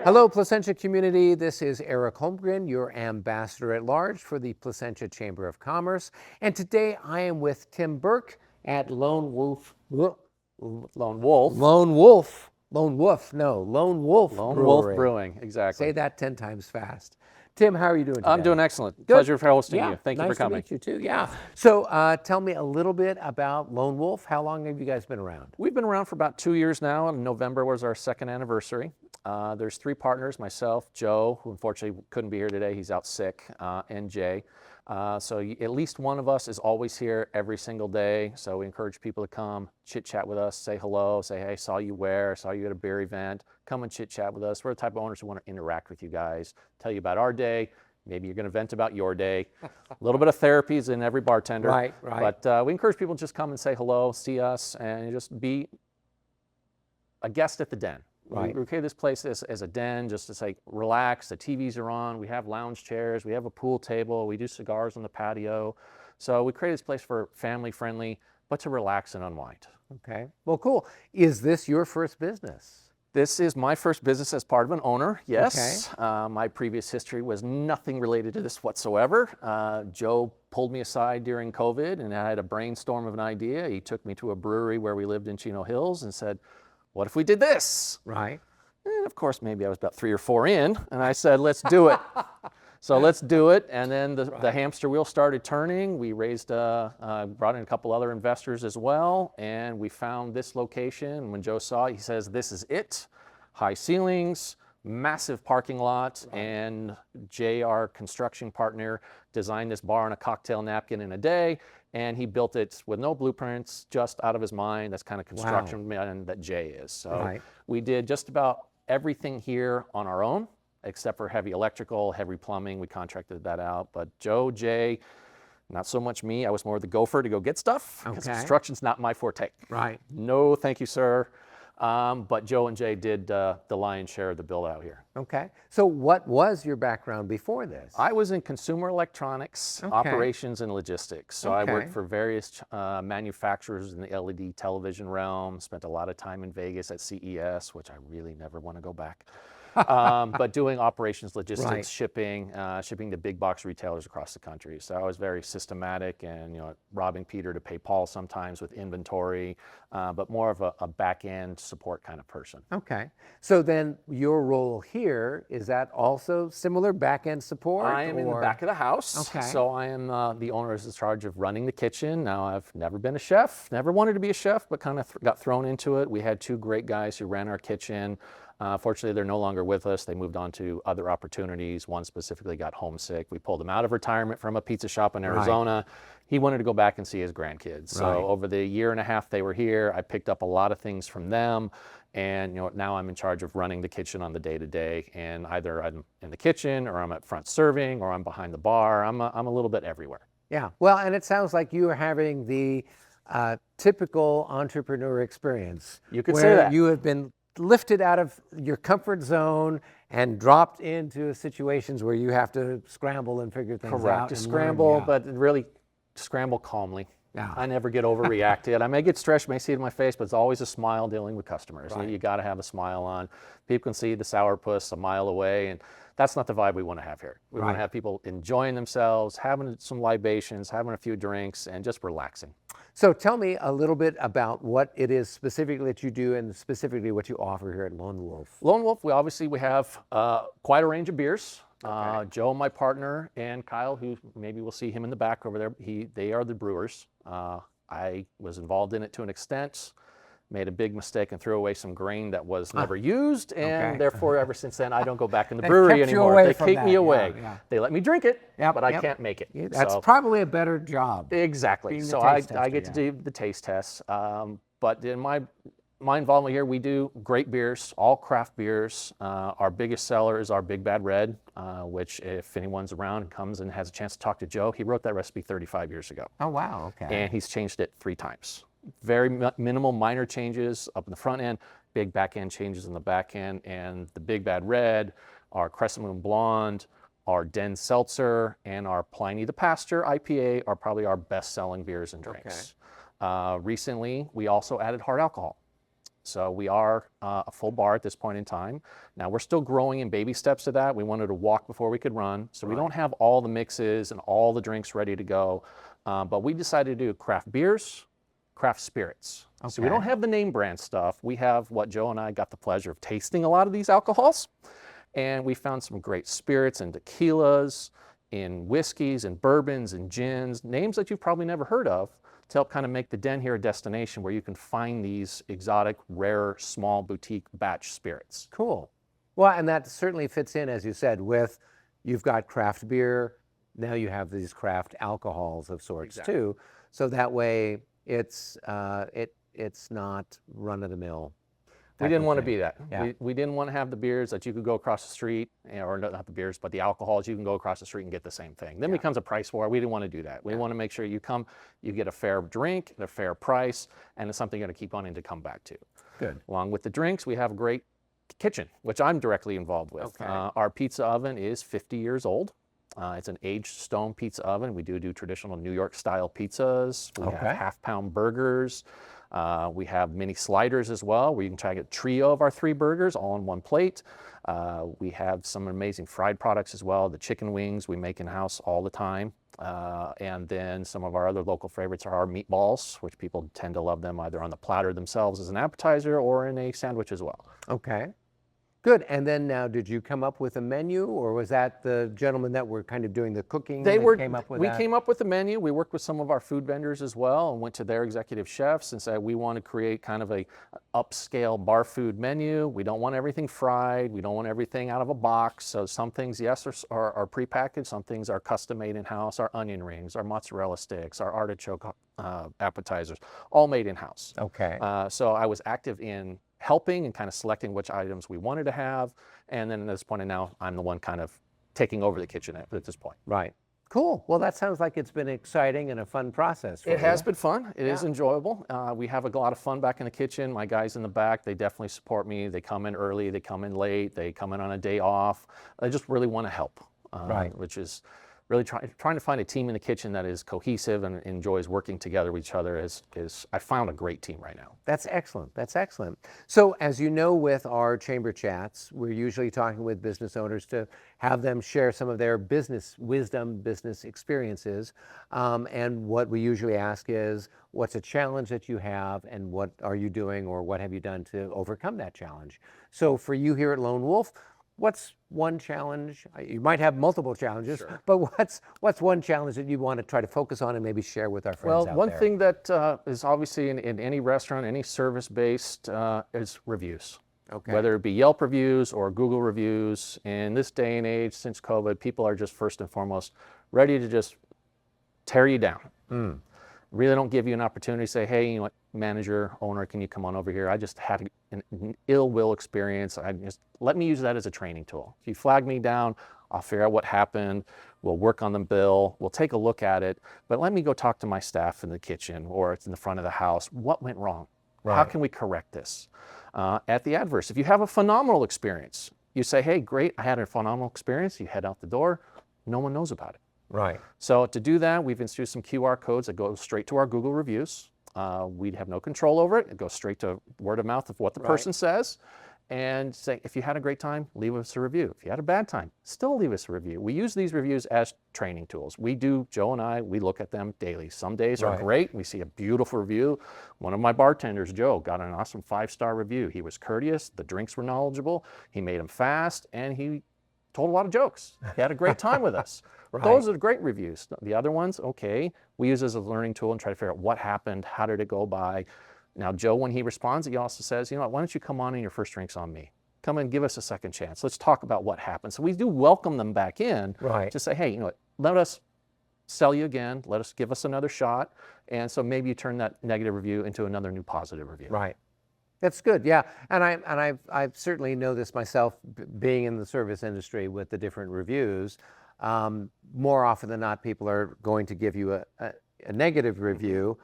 Hello, Placentia community. This is Eric Holmgren, your ambassador at large for the Placentia Chamber of Commerce. And today I am with Tim Burke at Lone Wolf Brewing, exactly. Say that 10 times fast. Tim, how are you doing today? I'm doing excellent. Good. Pleasure for hosting you. Thank you nice for coming. Nice to meet you too, yeah. So tell me a little bit about Lone Wolf. How long have you guys been around? We've been around for about 2 years now, and November was our second anniversary. There's 3 partners, myself, Joe, who unfortunately couldn't be here today, he's out sick, and Jay. So at least one of us is always here every single day. So we encourage people to come, chit chat with us, say hello, say, hey, saw you at a beer event, come and chit chat with us. We're the type of owners who want to interact with you guys, tell you about our day. Maybe you're going to vent about your day. A little bit of therapy is in every bartender. Right. But we encourage people to just come and say hello, see us, and just be a guest at the den. Right. We create this place as a den, just to say, relax, the TVs are on, we have lounge chairs, we have a pool table, we do cigars on the patio. So we create this place for family friendly, but to relax and unwind. Okay, well, cool. Is this your first business? This is my first business as part of an owner, yes. Okay. My previous history was nothing related to this whatsoever. Joe pulled me aside during COVID and I had a brainstorm of an idea. He took me to a brewery where we lived in Chino Hills and said, what if we did this? Right. And of course, maybe I was about 3 or 4 in, and I said, let's do it. So let's do it. And then the hamster wheel started turning. We raised, brought in a couple other investors as well, and we found this location. When Joe saw it, he says, this is it. High ceilings, massive parking lot, and Jay, our construction partner, designed this bar on a cocktail napkin in a day. And he built it with no blueprints, just out of his mind. That's kind of construction man that Jay is. So we did just about everything here on our own, except for heavy electrical, heavy plumbing. We contracted that out. But Joe, Jay, not so much me. I was more the gopher to go get stuff, because construction's not my forte. Right. No, thank you, sir. But Joe and Jay did the lion's share of the build out here. Okay. So what was your background before this? I was in consumer electronics, operations, and logistics. So I worked for various manufacturers in the LED television realm, spent a lot of time in Vegas at CES, which I really never want to go back. But doing operations, logistics, shipping to big box retailers across the country. So I was very systematic and, robbing Peter to pay Paul sometimes with inventory, but more of a back end support kind of person. Okay. So then your role here, is that also similar, back end support? I am in the back of the house. Okay. So I am the owner is in charge of running the kitchen. Now I've never been a chef, never wanted to be a chef, but kind of got thrown into it. We had 2 great guys who ran our kitchen. Fortunately, they're no longer with us. They moved on to other opportunities. One specifically got homesick. We pulled him out of retirement from a pizza shop in Arizona. He wanted to go back and see his grandkids. So over the 1.5 years they were here, I picked up a lot of things from them. And now I'm in charge of running the kitchen on the day-to-day. And either I'm in the kitchen, or I'm at front serving, or I'm behind the bar. I'm a little bit everywhere. Yeah. Well, and it sounds like you are having the typical entrepreneur experience. You could say that. You have been lifted out of your comfort zone and dropped into situations where you have to scramble and figure things out. Correct. To scramble, but really scramble calmly. Yeah. I never get overreacted. I may get stressed, may see it in my face, but it's always a smile dealing with customers. You got to have a smile on. People can see the sourpuss a mile away, and that's not the vibe we want to have here. We want to have people enjoying themselves, having some libations, having a few drinks, and just relaxing. So tell me a little bit about what it is specifically that you do, and specifically what you offer here at Lone Wolf. Lone Wolf, we have quite a range of beers. Joe, my partner, and Kyle, who maybe we'll see him in the back over there, they are the brewers. I was involved in it to an extent, made a big mistake and threw away some grain that was never used, and therefore ever since then I don't go back in the brewery anymore. They keep me away. They let me drink it, but I can't make it. That's probably a better job. Exactly. So I get to do the taste tests. But in my involvement here, we do great beers, all craft beers. Our biggest seller is our Big Bad Red, which if anyone's around and comes and has a chance to talk to Joe, he wrote that recipe 35 years ago. Oh, wow. Okay. And he's changed it 3 times. Very minimal minor changes up in the front end, big back end changes in the back end. And the Big Bad Red, our Crescent Moon Blonde, our Den Seltzer, and our Pliny the Pastor IPA are probably our best selling beers and drinks. Recently, we also added hard alcohol. So we are a full bar at this point in time. Now we're still growing in baby steps to that. We wanted to walk before we could run. So we don't have all the mixes and all the drinks ready to go. But we decided to do craft beers, craft spirits. So we don't have the name brand stuff. We have what Joe and I got the pleasure of tasting a lot of these alcohols. And we found some great spirits and tequilas, in whiskeys and bourbons and gins, names that you've probably never heard of, to help kind of make the Den here a destination where you can find these exotic, rare, small boutique batch spirits. Cool. Well, and that certainly fits in, as you said, with you've got craft beer, now you have these craft alcohols of sorts too. So that way it's not run-of-the-mill. We didn't want to be that. Yeah. We didn't want to have the beers that you could go across the street, or not the beers, but the alcohols you can go across the street and get the same thing. Then becomes a price war. We didn't want to do that. We want to make sure you come, you get a fair drink at a fair price, and it's something you're going to keep wanting to come back to. Good. Along with the drinks, we have a great kitchen, which I'm directly involved with. Our pizza oven is 50 years old. It's an aged stone pizza oven. We do traditional New York style pizzas. We have half-pound burgers. We have mini sliders as well, where you can try to get a trio of our 3 burgers all on one plate. We have some amazing fried products as well. The chicken wings we make in-house all the time. And then some of our other local favorites are our meatballs, which people tend to love them either on the platter themselves as an appetizer or in a sandwich as well. Okay. Good. And then now, did you come up with a menu, or was that the gentlemen that were kind of doing the cooking came up with we that? came up with the menu. We worked with some of our food vendors as well and went to their executive chefs and said we want to create kind of a upscale bar food menu. We don't want everything fried. We don't want everything out of a box. So some things, yes, are prepackaged. Some things are custom made in-house. Our onion rings, our mozzarella sticks, our artichoke appetizers, all made in-house. Okay. So I was active in helping and kind of selecting which items we wanted to have. And then at this point, and now I'm the one kind of taking over the kitchen at this point. Right. Cool. Well, that sounds like it's been exciting and a fun process for you. It has been fun. It is enjoyable. We have a lot of fun back in the kitchen. My guys in the back, they definitely support me. They come in early, they come in late, they come in on a day off. They just really want to help, which is really trying to find a team in the kitchen that is cohesive and enjoys working together with each other. I found a great team right now. That's excellent. That's excellent. So as you know, with our chamber chats, we're usually talking with business owners to have them share some of their business wisdom, business experiences. And what we usually ask is, what's a challenge that you have and what are you doing or what have you done to overcome that challenge? So for you here at Lone Wolf, what's one challenge? You might have multiple challenges, but what's one challenge that you want to try to focus on and maybe share with our friends out there? Well, one thing that is obviously in any restaurant, any service-based, is reviews. Okay. Whether it be Yelp reviews or Google reviews. In this day and age, since COVID, people are just first and foremost ready to just tear you down. Really don't give you an opportunity to say, hey, you know what, manager, owner, can you come on over here? I just had an ill will experience. Let me use that as a training tool. If you flag me down, I'll figure out what happened. We'll work on the bill. We'll take a look at it. But let me go talk to my staff in the kitchen or it's in the front of the house. What went wrong? How can we correct this? At the adverse, if you have a phenomenal experience, you say, hey, great, I had a phenomenal experience. You head out the door. No one knows about it. Right. So to do that, we've introduced some QR codes that go straight to our Google reviews. We'd have no control over it. It goes straight to word of mouth of what the person says. And say, if you had a great time, leave us a review. If you had a bad time, still leave us a review. We use these reviews as training tools. Joe and I, we look at them daily. Some days are great. We see a beautiful review. One of my bartenders, Joe, got an awesome 5-star review. He was courteous. The drinks were knowledgeable. He made them fast, and he told a lot of jokes. He had a great time with us. Those are the great reviews. The other ones, okay, we use as a learning tool and try to figure out what happened, how did it go by. Now, Joe, when he responds, he also says, you know what, why don't you come on and your first drink's on me. Come and give us a second chance. Let's talk about what happened. So we do welcome them back in to say, hey, you know what, let us sell you again. Give us another shot. And so maybe you turn that negative review into another new positive review. Right. That's good, yeah. And I certainly know this myself, being in the service industry with the different reviews. More often than not, people are going to give you a negative review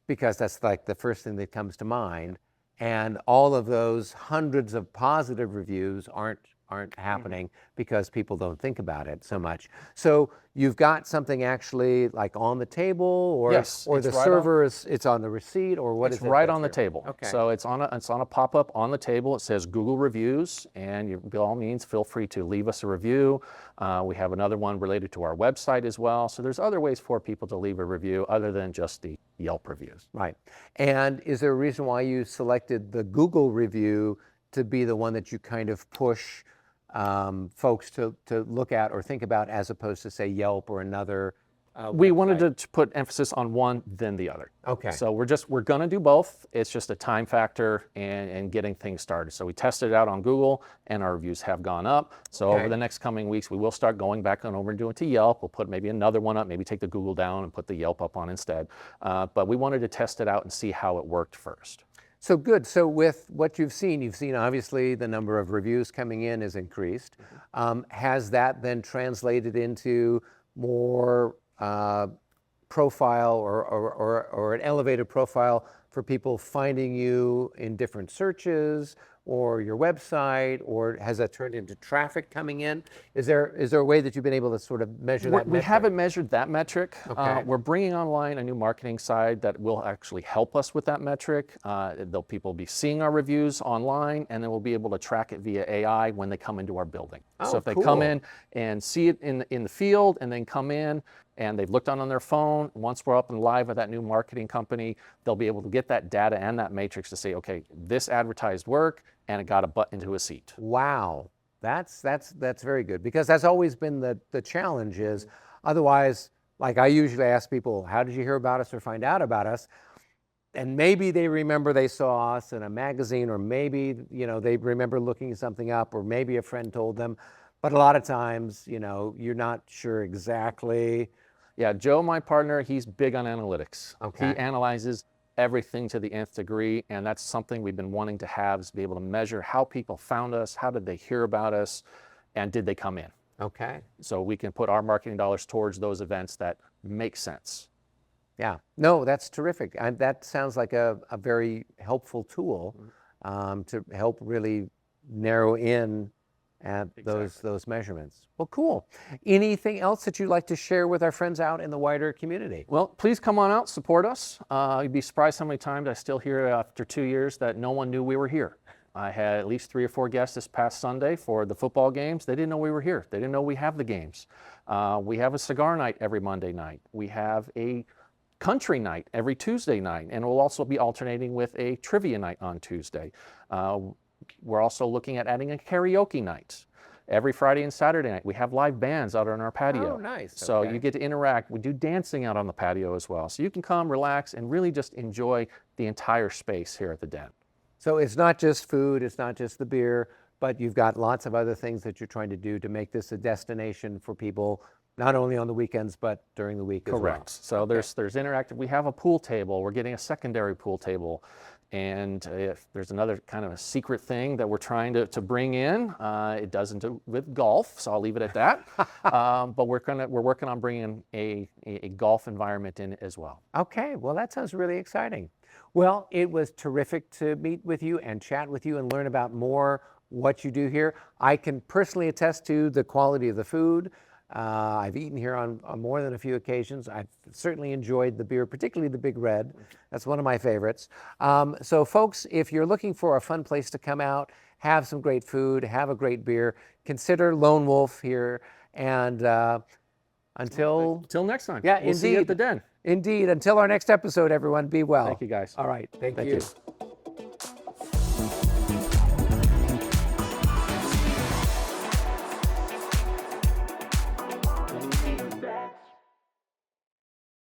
because that's like the first thing that comes to mind. And all of those hundreds of positive reviews aren't aren't happening because people don't think about it so much. So you've got something actually like on the table, or Yes, or it's the right server it's on the receipt, or what It's is it? right that's on the here? table. Okay. So it's on a pop-up on the table. It says Google reviews, and you, by all means, feel free to leave us a review. We have another one related to our website as well. So there's other ways for people to leave a review other than just the Yelp reviews. Right. And is there a reason why you selected the Google review to be the one that you kind of push folks to look at or think about, as opposed to, say, Yelp or another We website? wanted to put emphasis on one, then the other. Okay. So we're going to do both. It's just a time factor and getting things started. So we tested it out on Google, and our reviews have gone up. So Okay. over the next coming weeks, we will start going back on over and doing to Yelp. We'll put maybe another one up, maybe take the Google down and put the Yelp up on instead. But we wanted to test it out and see how it worked first. So good. So with what you've seen obviously the number of reviews coming in has increased. Has that then translated into more profile or an elevated profile for people finding you in different searches or your website, or has that turned into traffic coming in? Is there a way that you've been able to sort of measure that We metric? haven't measured that metric. Okay. We're bringing online a new marketing side that will actually help us with that metric. People will be seeing our reviews online, and then we'll be able to track it via AI when they come into our building. Oh, so if they cool. come in and see it in the field, and then come in and they've looked on their phone, once we're up and live with that new marketing company, they'll be able to get that data and that matrix to say, okay, this advertised work, and it got a butt into a seat. Wow, that's very good, because that's always been the challenge is, otherwise, like I usually ask people, how did you hear about us or find out about us? And maybe they remember they saw us in a magazine, or maybe, they remember looking something up, or maybe a friend told them. But a lot of times, you're not sure exactly. Yeah, Joe, my partner, he's big on analytics. Okay. He analyzes everything to the nth degree, and that's something we've been wanting to have, is be able to measure how people found us, how did they hear about us, and did they come in? Okay. So we can put our marketing dollars towards those events that make sense. Yeah. No, that's terrific. That sounds like a very helpful tool to help really narrow in at those measurements. Well, cool. Anything else that you'd like to share with our friends out in the wider community? Well, please come on out, support us. You'd be surprised how many times I still hear after 2 years that no one knew we were here. I had at least 3 or 4 guests this past Sunday for the football games. They didn't know we were here. They didn't know we have the games. We have a cigar night every Monday night. We have a country night every Tuesday night, and we'll also be alternating with a trivia night on Tuesday. We're also looking at adding a karaoke night. Every Friday and Saturday night, we have live bands out on our patio. Oh, nice. So Okay. you get to interact. We do dancing out on the patio as well. So you can come, relax, and really just enjoy the entire space here at the Den. So it's not just food, it's not just the beer, but you've got lots of other things that you're trying to do to make this a destination for people, not only on the weekends, but during the week as well. Correct. So there's interactive. We have a pool table. We're getting a secondary pool table. And if there's another kind of a secret thing that we're trying to bring in, it doesn't do with golf, so I'll leave it at that. But we're working on bringing a golf environment in as well. Okay, well, that sounds really exciting. Well, it was terrific to meet with you and chat with you and learn about more what you do here. I can personally attest to the quality of the food. I've eaten here on more than a few occasions. I've certainly enjoyed the beer, particularly the Big Red. That's one of my favorites. So folks, if you're looking for a fun place to come out, have some great food, have a great beer, consider Lone Wolf here. And until next time. Yeah, we'll see you at indeed. the Den. Indeed, until our next episode, everyone, be well. Thank you, guys. All right, thank Thank you. you.